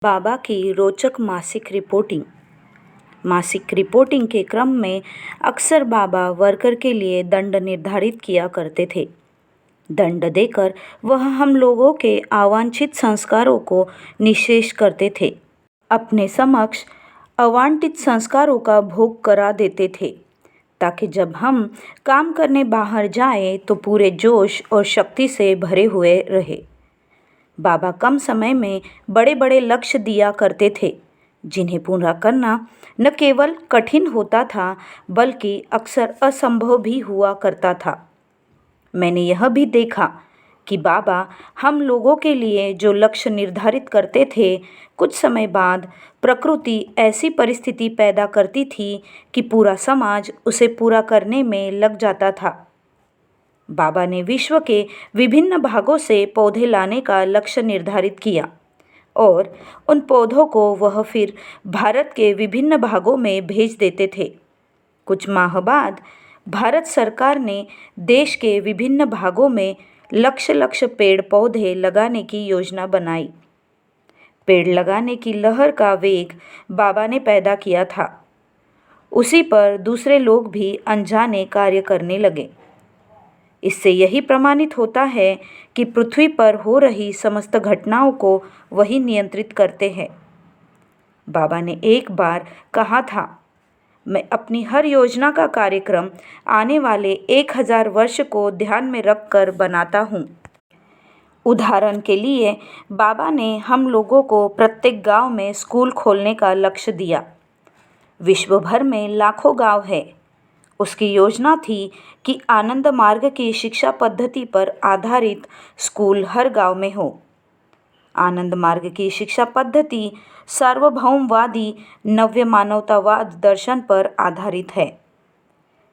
बाबा की रोचक मासिक रिपोर्टिंग के क्रम में अक्सर बाबा वर्कर के लिए दंड निर्धारित किया करते थे। दंड देकर वह हम लोगों के अवांछित संस्कारों को निःशेष करते थे, अपने समक्ष अवांछित संस्कारों का भोग करा देते थे, ताकि जब हम काम करने बाहर जाएं तो पूरे जोश और शक्ति से भरे हुए रहे। बाबा कम समय में बड़े बड़े लक्ष्य दिया करते थे, जिन्हें पूरा करना न केवल कठिन होता था बल्कि अक्सर असंभव भी हुआ करता था। मैंने यह भी देखा कि बाबा हम लोगों के लिए जो लक्ष्य निर्धारित करते थे, कुछ समय बाद प्रकृति ऐसी परिस्थिति पैदा करती थी कि पूरा समाज उसे पूरा करने में लग जाता था। बाबा ने विश्व के विभिन्न भागों से पौधे लाने का लक्ष्य निर्धारित किया और उन पौधों को वह फिर भारत के विभिन्न भागों में भेज देते थे। कुछ माह बाद भारत सरकार ने देश के विभिन्न भागों में लक्ष पेड़ पौधे लगाने की योजना बनाई। पेड़ लगाने की लहर का वेग बाबा ने पैदा किया था। उसी पर दूसरे लोग भी अनजाने कार्य करने लगे। इससे यही प्रमाणित होता है कि पृथ्वी पर हो रही समस्त घटनाओं को वही नियंत्रित करते हैं। बाबा ने एक बार कहा था, मैं अपनी हर योजना का कार्यक्रम आने वाले 1000 वर्ष को ध्यान में रखकर बनाता हूँ। उदाहरण के लिए बाबा ने हम लोगों को प्रत्येक गांव में स्कूल खोलने का लक्ष्य दिया। विश्व भर में लाखों गांव हैं। उसकी योजना थी कि आनंद मार्ग की शिक्षा पद्धति पर आधारित स्कूल हर गांव में हो। आनंद मार्ग की शिक्षा पद्धति सार्वभौमवादी नव्य मानवतावाद दर्शन पर आधारित है।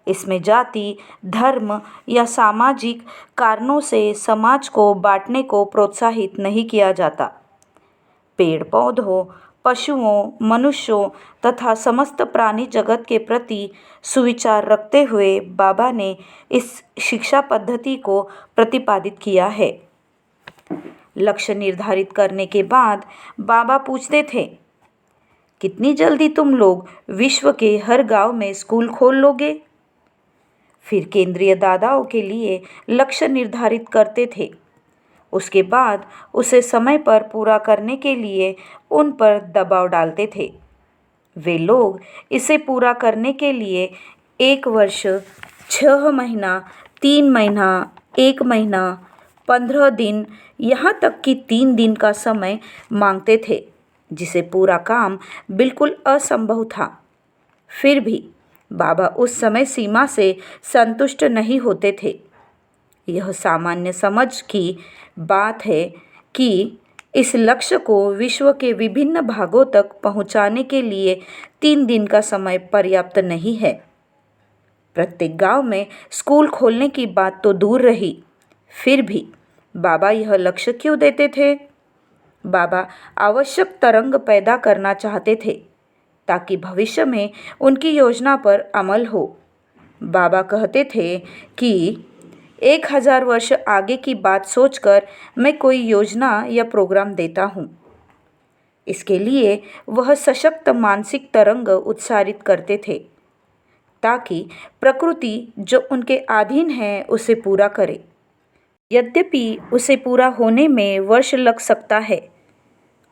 इसमें जाति, धर्म या सामाजिक कारणों से समाज को बांटने को प्रोत्साहित नहीं किया जाता। पेड़ पौधों, पशुओं, मनुष्यों तथा समस्त प्राणी जगत के प्रति सुविचार रखते हुए बाबा ने इस शिक्षा पद्धति को प्रतिपादित किया है। लक्ष्य निर्धारित करने के बाद बाबा पूछते थे, कितनी जल्दी तुम लोग विश्व के हर गांव में स्कूल खोल लोगे? फिर केंद्रीय दादाओं के लिए लक्ष्य निर्धारित करते थे। उसके बाद उसे समय पर पूरा करने के लिए उन पर दबाव डालते थे। वे लोग इसे पूरा करने के लिए 1 वर्ष, 6 महीना, 3 महीना, 1 महीना, 15 दिन, यहाँ तक कि 3 दिन का समय मांगते थे, जिसे पूरा काम बिल्कुल असंभव था। फिर भी बाबा उस समय सीमा से संतुष्ट नहीं होते थे। यह सामान्य समझ की बात है कि इस लक्ष्य को विश्व के विभिन्न भागों तक पहुंचाने के लिए 3 दिन का समय पर्याप्त नहीं है। प्रत्येक गांव में स्कूल खोलने की बात तो दूर रही, फिर भी बाबा यह लक्ष्य क्यों देते थे? बाबा आवश्यक तरंग पैदा करना चाहते थे ताकि भविष्य में उनकी योजना पर अमल हो। बाबा कहते थे कि 1000 वर्ष आगे की बात सोचकर मैं कोई योजना या प्रोग्राम देता हूँ। इसके लिए वह सशक्त मानसिक तरंग उत्सारित करते थे ताकि प्रकृति जो उनके अधीन है उसे पूरा करे। यद्यपि उसे पूरा होने में वर्ष लग सकता है,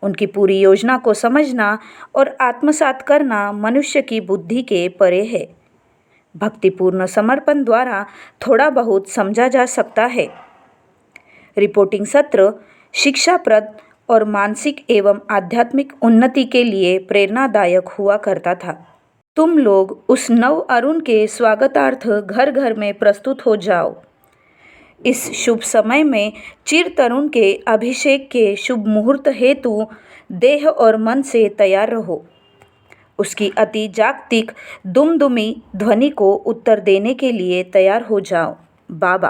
उनकी पूरी योजना को समझना और आत्मसात करना मनुष्य की बुद्धि के परे है। भक्तिपूर्ण समर्पण द्वारा थोड़ा बहुत समझा जा सकता है। रिपोर्टिंग सत्र शिक्षाप्रद और मानसिक एवं आध्यात्मिक उन्नति के लिए प्रेरणादायक हुआ करता था। तुम लोग उस नव अरुण के स्वागतार्थ घर घर में प्रस्तुत हो जाओ। इस शुभ समय में चिर तरुण के अभिषेक के शुभ मुहूर्त हेतु देह और मन से तैयार रहो। उसकी अति जागतिक दुमदुमी ध्वनि को उत्तर देने के लिए तैयार हो जाओ। बाबा।